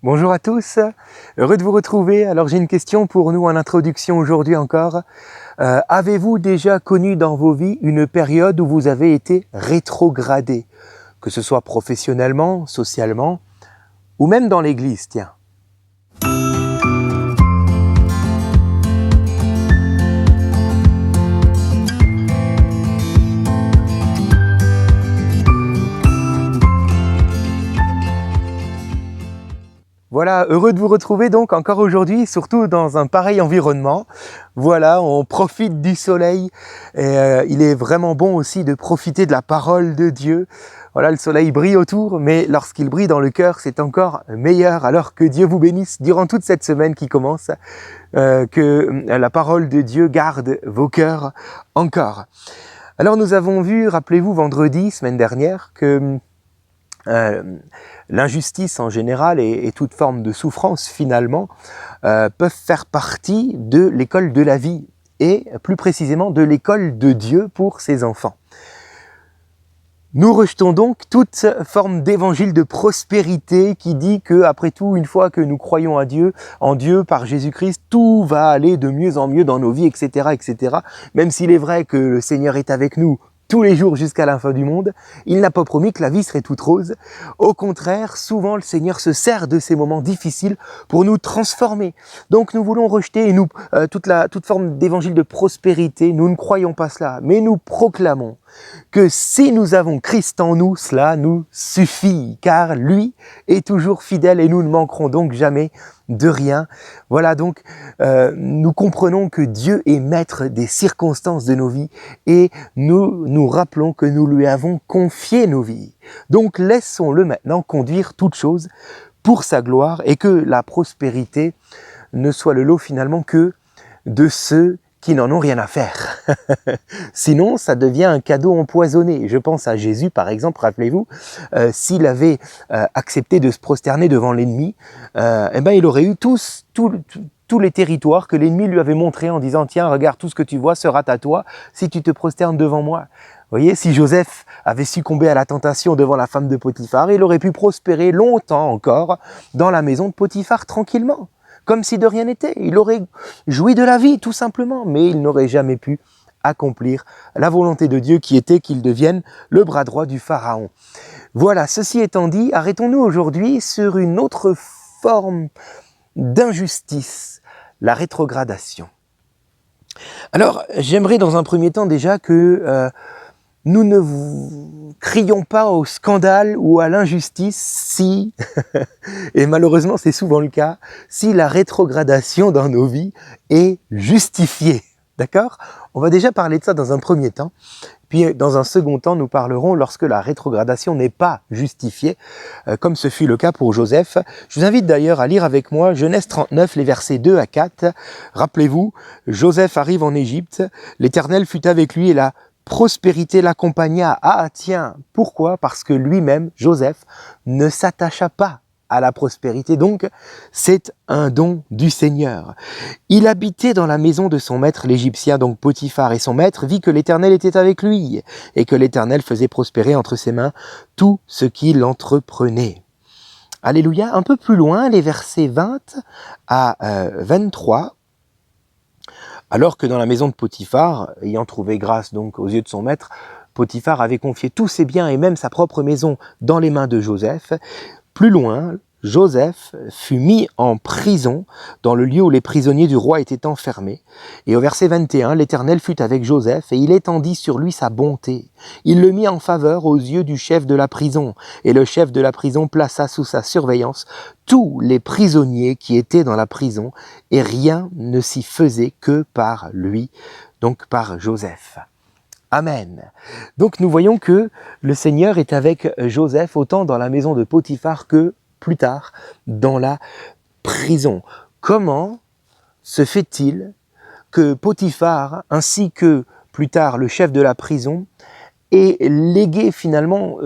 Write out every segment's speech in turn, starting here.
Bonjour à tous, heureux de vous retrouver. Alors j'ai une question pour nous en introduction aujourd'hui encore. Avez-vous déjà connu dans vos vies une période où vous avez été rétrogradé, que ce soit professionnellement, socialement, ou même dans l'église, tiens? Voilà, heureux de vous retrouver donc encore aujourd'hui, surtout dans un pareil environnement. Voilà, on profite du soleil et il est vraiment bon aussi de profiter de la parole de Dieu. Voilà, le soleil brille autour, mais lorsqu'il brille dans le cœur, c'est encore meilleur. Alors que Dieu vous bénisse durant toute cette semaine qui commence, que la parole de Dieu garde vos cœurs encore. Alors nous avons vu, rappelez-vous, vendredi, semaine dernière, que l'injustice en général et toute forme de souffrance finalement peuvent faire partie de l'école de la vie et plus précisément de l'école de Dieu pour ses enfants. Nous rejetons donc toute forme d'évangile de prospérité qui dit que, après tout, une fois que nous croyons à Dieu, en Dieu par Jésus-Christ, tout va aller de mieux en mieux dans nos vies, etc., etc. Même s'il est vrai que le Seigneur est avec nous tous les jours jusqu'à la fin du monde, il n'a pas promis que la vie serait toute rose. Au contraire, souvent le Seigneur se sert de ces moments difficiles pour nous transformer. Donc nous voulons rejeter toute forme d'évangile de prospérité. Nous ne croyons pas cela, mais nous proclamons que si nous avons Christ en nous, cela nous suffit, car lui est toujours fidèle et nous ne manquerons donc jamais de rien. Voilà, donc nous comprenons que Dieu est maître des circonstances de nos vies et nous rappelons que nous lui avons confié nos vies. Donc laissons-le maintenant conduire toutes choses pour sa gloire et que la prospérité ne soit le lot finalement que de ceux qui n'en ont rien à faire. Sinon, ça devient un cadeau empoisonné. Je pense à Jésus, par exemple, rappelez-vous, s'il avait accepté de se prosterner devant l'ennemi, il aurait eu tous les territoires que l'ennemi lui avait montrés en disant « Tiens, regarde, tout ce que tu vois sera à toi si tu te prosternes devant moi ». Vous voyez, si Joseph avait succombé à la tentation devant la femme de Potiphar, il aurait pu prospérer longtemps encore dans la maison de Potiphar tranquillement. Comme si de rien n'était. Il aurait joui de la vie, tout simplement, mais il n'aurait jamais pu accomplir la volonté de Dieu qui était qu'il devienne le bras droit du Pharaon. Voilà, ceci étant dit, arrêtons-nous aujourd'hui sur une autre forme d'injustice, la rétrogradation. Alors, j'aimerais dans un premier temps déjà que nous ne crions pas au scandale ou à l'injustice si, et malheureusement c'est souvent le cas, si la rétrogradation dans nos vies est justifiée. D'accord ? On va déjà parler de ça dans un premier temps. Puis dans un second temps, nous parlerons lorsque la rétrogradation n'est pas justifiée, comme ce fut le cas pour Joseph. Je vous invite d'ailleurs à lire avec moi Genèse 39, les versets 2 à 4. Rappelez-vous, Joseph arrive en Égypte, l'Éternel fut avec lui et la prospérité l'accompagna. Ah tiens, pourquoi ? Parce que lui-même, Joseph, ne s'attacha pas à la prospérité. Donc, c'est un don du Seigneur. Il habitait dans la maison de son maître l'Égyptien, donc Potiphar, et son maître vit que l'Éternel était avec lui et que l'Éternel faisait prospérer entre ses mains tout ce qu'il entreprenait. Alléluia. Un peu plus loin, les versets 20 à 23. Alors que dans la maison de Potiphar, ayant trouvé grâce donc aux yeux de son maître, Potiphar avait confié tous ses biens et même sa propre maison dans les mains de Joseph. Plus loin, Joseph fut mis en prison dans le lieu où les prisonniers du roi étaient enfermés. Et au verset 21, l'Éternel fut avec Joseph et il étendit sur lui sa bonté. Il le mit en faveur aux yeux du chef de la prison. Et le chef de la prison plaça sous sa surveillance tous les prisonniers qui étaient dans la prison et rien ne s'y faisait que par lui, donc par Joseph. Amen. Donc nous voyons que le Seigneur est avec Joseph autant dans la maison de Potiphar que plus tard dans la prison. Comment se fait-il que Potiphar ainsi que plus tard le chef de la prison aient légué finalement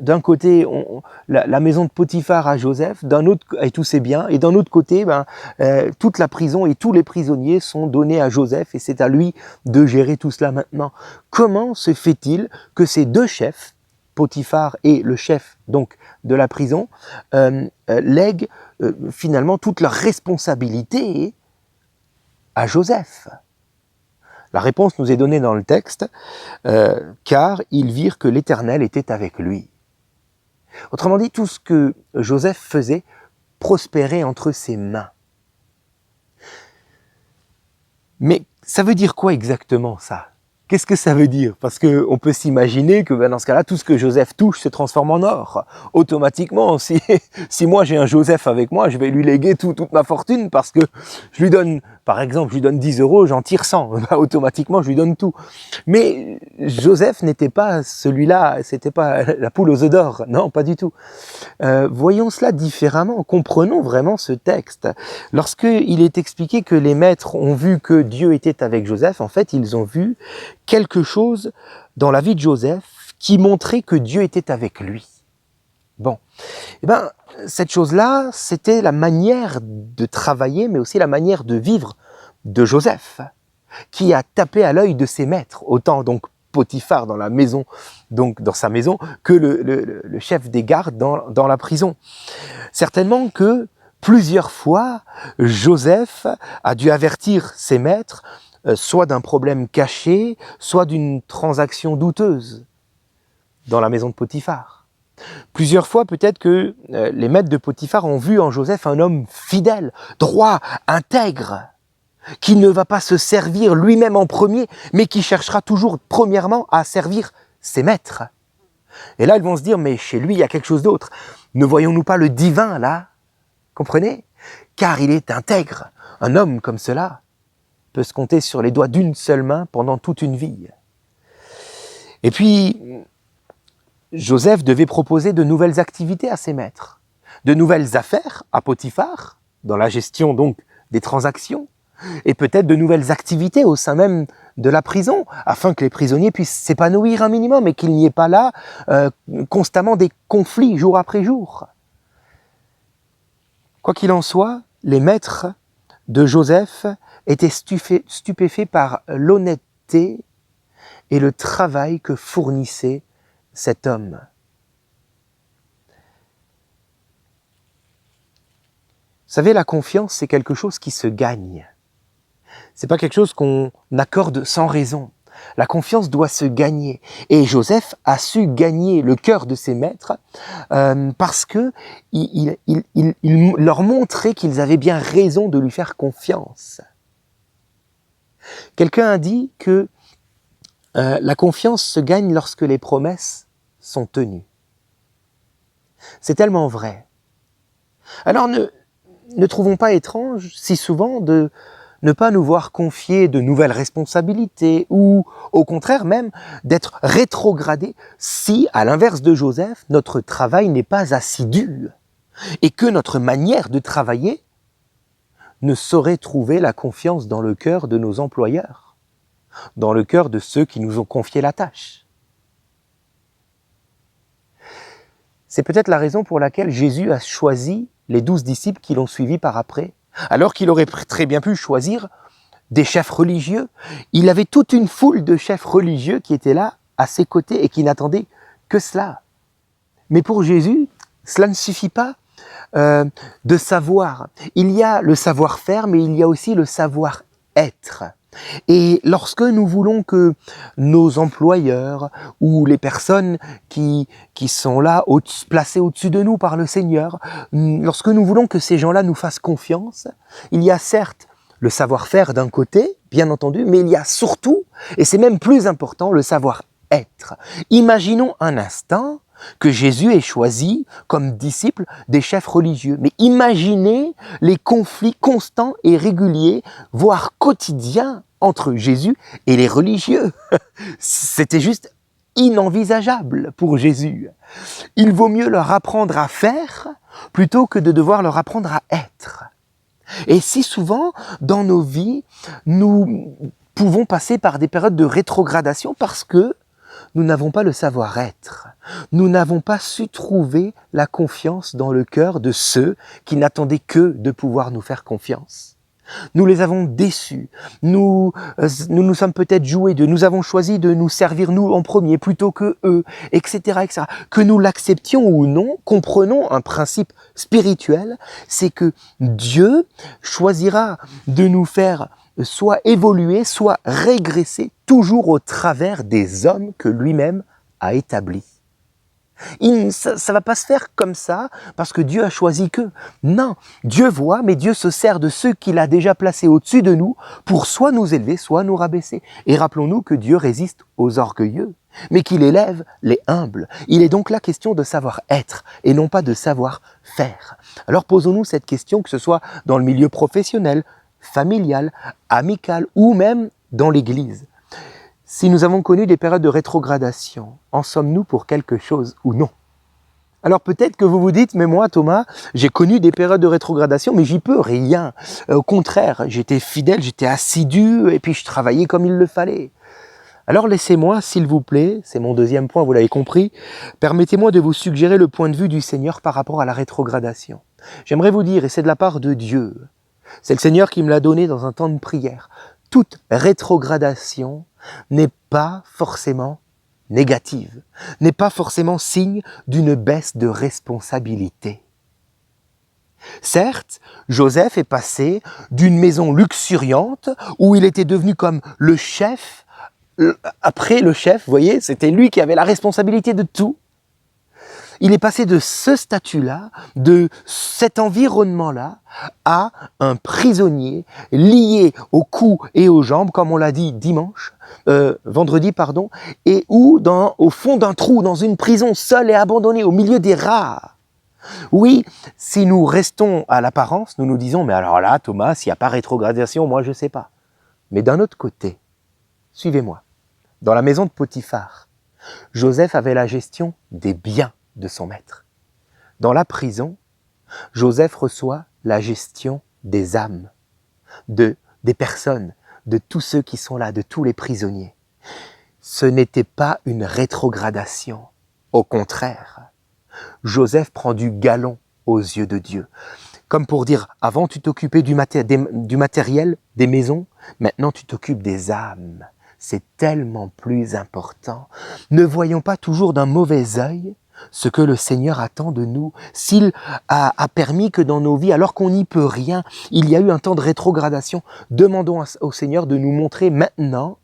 d'un côté la maison de Potiphar à Joseph, d'un autre et tous ses biens, et d'un autre côté toute la prison et tous les prisonniers sont donnés à Joseph et c'est à lui de gérer tout cela maintenant. Comment se fait-il que ces deux chefs Potiphar et le chef donc de la prison lèguent finalement toute leur responsabilité à Joseph. La réponse nous est donnée dans le texte, car ils virent que l'Éternel était avec lui. Autrement dit, tout ce que Joseph faisait prospérait entre ses mains. Mais ça veut dire quoi exactement ça ? Qu'est-ce que ça veut dire ? Parce qu'on peut s'imaginer que dans ce cas-là, tout ce que Joseph touche se transforme en or. Automatiquement, si moi j'ai un Joseph avec moi, je vais lui léguer toute ma fortune parce que je lui donne, par exemple, je lui donne 10 €, j'en tire 100. Automatiquement, je lui donne tout. Mais Joseph n'était pas celui-là, c'était pas la poule aux œufs d'or. Non, pas du tout. Voyons cela différemment, comprenons vraiment ce texte. Lorsqu'il est expliqué que les maîtres ont vu que Dieu était avec Joseph, en fait, ils ont vu quelque chose dans la vie de Joseph qui montrait que Dieu était avec lui. Bon, eh bien, cette chose-là, c'était la manière de travailler, mais aussi la manière de vivre de Joseph, qui a tapé à l'œil de ses maîtres, autant donc Potiphar dans la maison, donc dans sa maison, que le chef des gardes dans la prison. Certainement que plusieurs fois, Joseph a dû avertir ses maîtres, soit d'un problème caché, soit d'une transaction douteuse dans la maison de Potiphar. Plusieurs fois, peut-être que les maîtres de Potiphar ont vu en Joseph un homme fidèle, droit, intègre, qui ne va pas se servir lui-même en premier, mais qui cherchera toujours premièrement à servir ses maîtres. Et là, ils vont se dire, mais chez lui, il y a quelque chose d'autre. Ne voyons-nous pas le divin là ? Comprenez ? Car il est intègre. Un homme comme cela peut se compter sur les doigts d'une seule main pendant toute une vie. Et puis, Joseph devait proposer de nouvelles activités à ses maîtres, de nouvelles affaires à Potiphar, dans la gestion donc des transactions, et peut-être de nouvelles activités au sein même de la prison, afin que les prisonniers puissent s'épanouir un minimum et qu'il n'y ait pas là constamment des conflits jour après jour. Quoi qu'il en soit, les maîtres de Joseph étaient stupéfaits par l'honnêteté et le travail que fournissait cet homme. Vous savez, la confiance, c'est quelque chose qui se gagne. C'est pas quelque chose qu'on accorde sans raison. La confiance doit se gagner. Et Joseph a su gagner le cœur de ses maîtres parce que il leur montrait qu'ils avaient bien raison de lui faire confiance. Quelqu'un a dit que la confiance se gagne lorsque les promesses sont tenues. C'est tellement vrai. Alors ne trouvons pas étrange si souvent de ne pas nous voir confier de nouvelles responsabilités ou au contraire même d'être rétrogradés si, à l'inverse de Joseph, notre travail n'est pas assidu et que notre manière de travailler ne saurait trouver la confiance dans le cœur de nos employeurs, dans le cœur de ceux qui nous ont confié la tâche. C'est peut-être la raison pour laquelle Jésus a choisi les 12 disciples qui l'ont suivi par après, alors qu'il aurait très bien pu choisir des chefs religieux. Il avait toute une foule de chefs religieux qui étaient là, à ses côtés, et qui n'attendaient que cela. Mais pour Jésus, cela ne suffit pas de savoir. Il y a le savoir-faire, mais il y a aussi le savoir-être. Et lorsque nous voulons que nos employeurs ou les personnes qui sont là, placées au-dessus de nous par le Seigneur, lorsque nous voulons que ces gens-là nous fassent confiance, il y a certes le savoir-faire d'un côté, bien entendu, mais il y a surtout, et c'est même plus important, le savoir-être. Imaginons un instant que Jésus ait choisi comme disciples des chefs religieux. Mais imaginez les conflits constants et réguliers, voire quotidiens, entre Jésus et les religieux. C'était juste inenvisageable pour Jésus. Il vaut mieux leur apprendre à faire plutôt que de devoir leur apprendre à être. Et si souvent, dans nos vies, nous pouvons passer par des périodes de rétrogradation parce que nous n'avons pas le savoir-être. Nous n'avons pas su trouver la confiance dans le cœur de ceux qui n'attendaient que de pouvoir nous faire confiance. Nous les avons déçus, nous sommes peut-être joués d'eux, nous avons choisi de nous servir nous en premier plutôt que eux, etc., etc. Que nous l'acceptions ou non, comprenons un principe spirituel, c'est que Dieu choisira de nous faire soit évoluer, soit régresser, toujours au travers des hommes que lui-même a établis. Ça ne va pas se faire comme ça parce que Dieu a choisi qu'eux. Non, Dieu voit, mais Dieu se sert de ceux qu'il a déjà placés au-dessus de nous pour soit nous élever, soit nous rabaisser. Et rappelons-nous que Dieu résiste aux orgueilleux, mais qu'il élève les humbles. Il est donc la question de savoir être et non pas de savoir faire. Alors posons-nous cette question, que ce soit dans le milieu professionnel, familial, amical ou même dans l'Église. Si nous avons connu des périodes de rétrogradation, en sommes-nous pour quelque chose ou non? Alors peut-être que vous vous dites, mais moi Thomas, j'ai connu des périodes de rétrogradation, mais j'y peux rien. Au contraire, j'étais fidèle, j'étais assidu, et puis je travaillais comme il le fallait. Alors laissez-moi, s'il vous plaît, c'est mon deuxième point, vous l'avez compris, permettez-moi de vous suggérer le point de vue du Seigneur par rapport à la rétrogradation. J'aimerais vous dire, et c'est de la part de Dieu, c'est le Seigneur qui me l'a donné dans un temps de prière, toute rétrogradation n'est pas forcément négative, n'est pas forcément signe d'une baisse de responsabilité. Certes, Joseph est passé d'une maison luxuriante où il était devenu comme le chef. Après le chef, vous voyez, c'était lui qui avait la responsabilité de tout. Il est passé de ce statut-là, de cet environnement-là, à un prisonnier lié au cou et aux jambes, comme on l'a dit vendredi, et au fond d'un trou, dans une prison, seul et abandonné, au milieu des rats. Oui, si nous restons à l'apparence, nous nous disons, mais alors là, Thomas, s'il n'y a pas rétrogradation, moi je ne sais pas. Mais d'un autre côté, suivez-moi, dans la maison de Potiphar, Joseph avait la gestion des biens de son maître. Dans la prison, Joseph reçoit la gestion des âmes, des personnes, de tous ceux qui sont là, de tous les prisonniers. Ce n'était pas une rétrogradation. Au contraire, Joseph prend du galon aux yeux de Dieu. Comme pour dire, avant tu t'occupais du matériel, des maisons, maintenant tu t'occupes des âmes. C'est tellement plus important. Ne voyons pas toujours d'un mauvais œil ce que le Seigneur attend de nous. S'il a permis que dans nos vies, alors qu'on n'y peut rien, il y a eu un temps de rétrogradation, demandons au Seigneur de nous montrer maintenant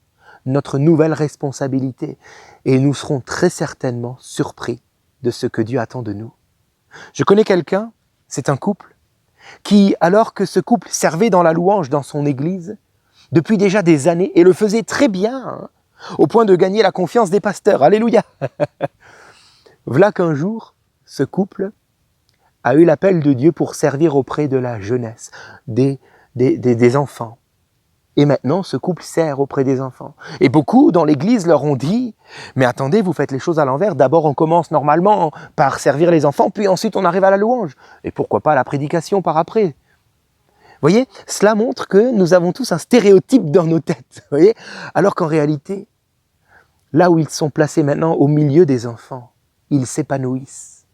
notre nouvelle responsabilité. Et nous serons très certainement surpris de ce que Dieu attend de nous. Je connais quelqu'un, c'est un couple, qui, alors que ce couple servait dans la louange dans son église, depuis déjà des années, et le faisait très bien, au point de gagner la confiance des pasteurs. Alléluia. Voilà qu'un jour, ce couple a eu l'appel de Dieu pour servir auprès de la jeunesse, des enfants. Et maintenant, ce couple sert auprès des enfants. Et beaucoup dans l'église leur ont dit, mais attendez, vous faites les choses à l'envers. D'abord, on commence normalement par servir les enfants, puis ensuite on arrive à la louange. Et pourquoi pas la prédication par après? Vous voyez, cela montre que nous avons tous un stéréotype dans nos têtes. Vous voyez, alors qu'en réalité, là où ils sont placés maintenant au milieu des enfants, ils s'épanouissent.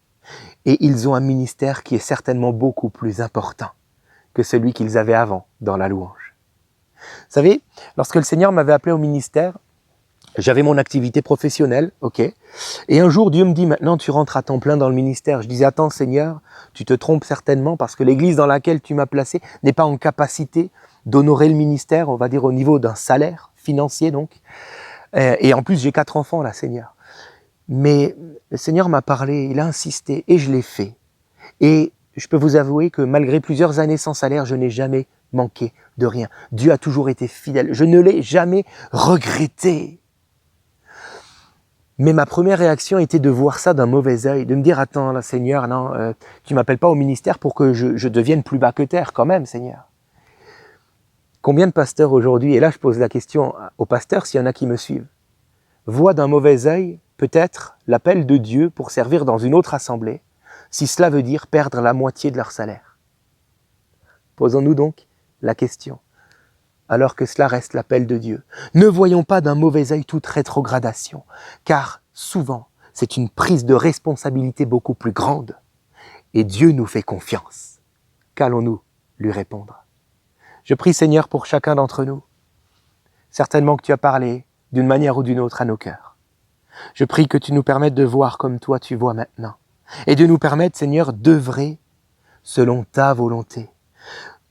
Et ils ont un ministère qui est certainement beaucoup plus important que celui qu'ils avaient avant dans la louange. Vous savez, lorsque le Seigneur m'avait appelé au ministère, j'avais mon activité professionnelle, ok. Et un jour, Dieu me dit, maintenant tu rentres à temps plein dans le ministère. Je disais, attends Seigneur, tu te trompes certainement parce que l'église dans laquelle tu m'as placé n'est pas en capacité d'honorer le ministère, on va dire au niveau d'un salaire financier donc. Et en plus, j'ai 4 enfants là, Seigneur. Mais le Seigneur m'a parlé, il a insisté et je l'ai fait. Et je peux vous avouer que malgré plusieurs années sans salaire, je n'ai jamais manqué de rien. Dieu a toujours été fidèle. Je ne l'ai jamais regretté. Mais ma première réaction était de voir ça d'un mauvais œil, de me dire, attends, là, Seigneur, non, tu m'appelles pas au ministère pour que je devienne plus bas que terre, quand même, Seigneur. Combien de pasteurs aujourd'hui, et là je pose la question aux pasteurs s'il y en a qui me suivent, voient d'un mauvais œil peut-être l'appel de Dieu pour servir dans une autre assemblée, si cela veut dire perdre la moitié de leur salaire. Posons-nous donc la question, alors que cela reste l'appel de Dieu. Ne voyons pas d'un mauvais œil toute rétrogradation, car souvent, c'est une prise de responsabilité beaucoup plus grande, et Dieu nous fait confiance. Qu'allons-nous lui répondre? Je prie Seigneur pour chacun d'entre nous. Certainement que tu as parlé d'une manière ou d'une autre à nos cœurs. Je prie que tu nous permettes de voir comme toi tu vois maintenant. Et de nous permettre, Seigneur, d'œuvrer selon ta volonté.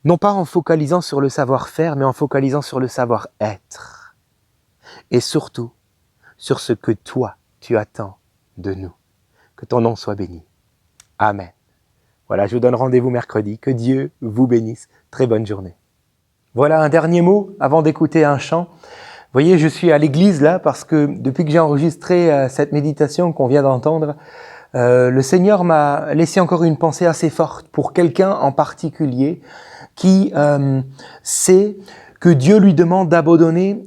Non pas en focalisant sur le savoir-faire, mais en focalisant sur le savoir-être. Et surtout, sur ce que toi, tu attends de nous. Que ton nom soit béni. Amen. Voilà, je vous donne rendez-vous mercredi. Que Dieu vous bénisse. Très bonne journée. Voilà un dernier mot avant d'écouter un chant. Vous voyez, je suis à l'église là parce que depuis que j'ai enregistré cette méditation qu'on vient d'entendre, le Seigneur m'a laissé encore une pensée assez forte pour quelqu'un en particulier qui sait que Dieu lui demande d'abandonner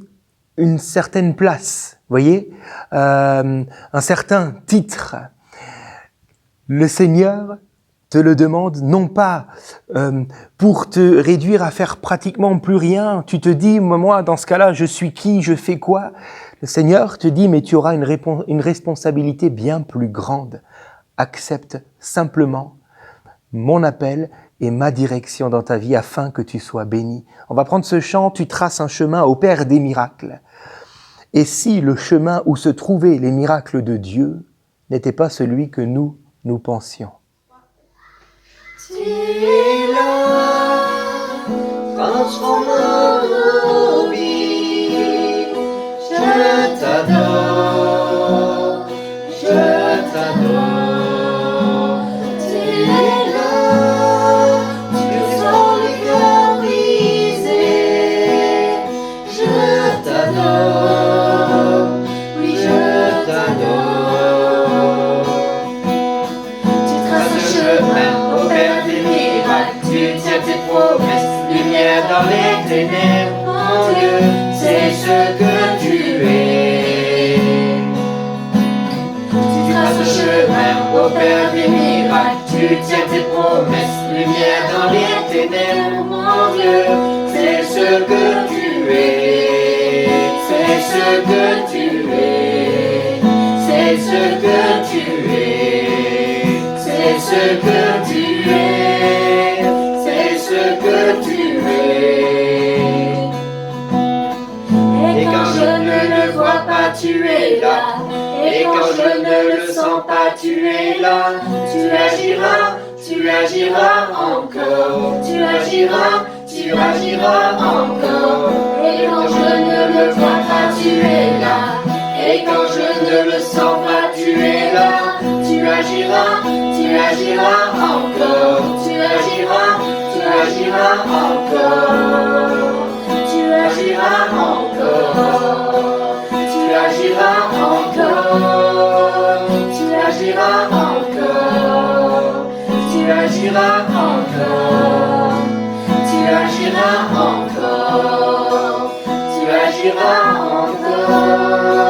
une certaine place, vous voyez, un certain titre. Le Seigneur te le demande non pas pour te réduire à faire pratiquement plus rien. Tu te dis, moi, dans ce cas-là, je suis qui, je fais quoi? Le Seigneur te dit, mais tu auras une responsabilité bien plus grande. Accepte simplement mon appel et ma direction dans ta vie afin que tu sois béni. On va prendre ce chant, tu traces un chemin au Père des miracles. Et si le chemin où se trouvaient les miracles de Dieu n'était pas celui que nous pensions? Tu es là, transformant nos vies. Je t'adore, je t'adore. Tu es là, tu sens le cœur brisé. Je t'adore, oui je t'adore. Tu traces un chemin au Père des miracles, tu tiens tes promesses, lumière dans les ténèbres, mon Dieu, c'est ce que tu es. Tu traces un chemin au Père des miracles, tu tiens tes promesses, lumière dans les ténèbres, mon Dieu, c'est ce que tu es, c'est ce que tu es, c'est ce que tu es, c'est ce que tu es, c'est ce que tu es. Et quand je ne le vois pas, tu es là. Et quand je ne le sens pas, tu es là. Tu agiras encore. Tu agiras encore. Et quand je ne le vois pas, tu es là. Et quand je ne le sens pas, tu es là. Tu agiras encore. Tu agiras encore. Tu agiras encore. Tu agiras encore. Tu agiras encore. Tu agiras encore. Tu agiras encore. Tu agiras encore.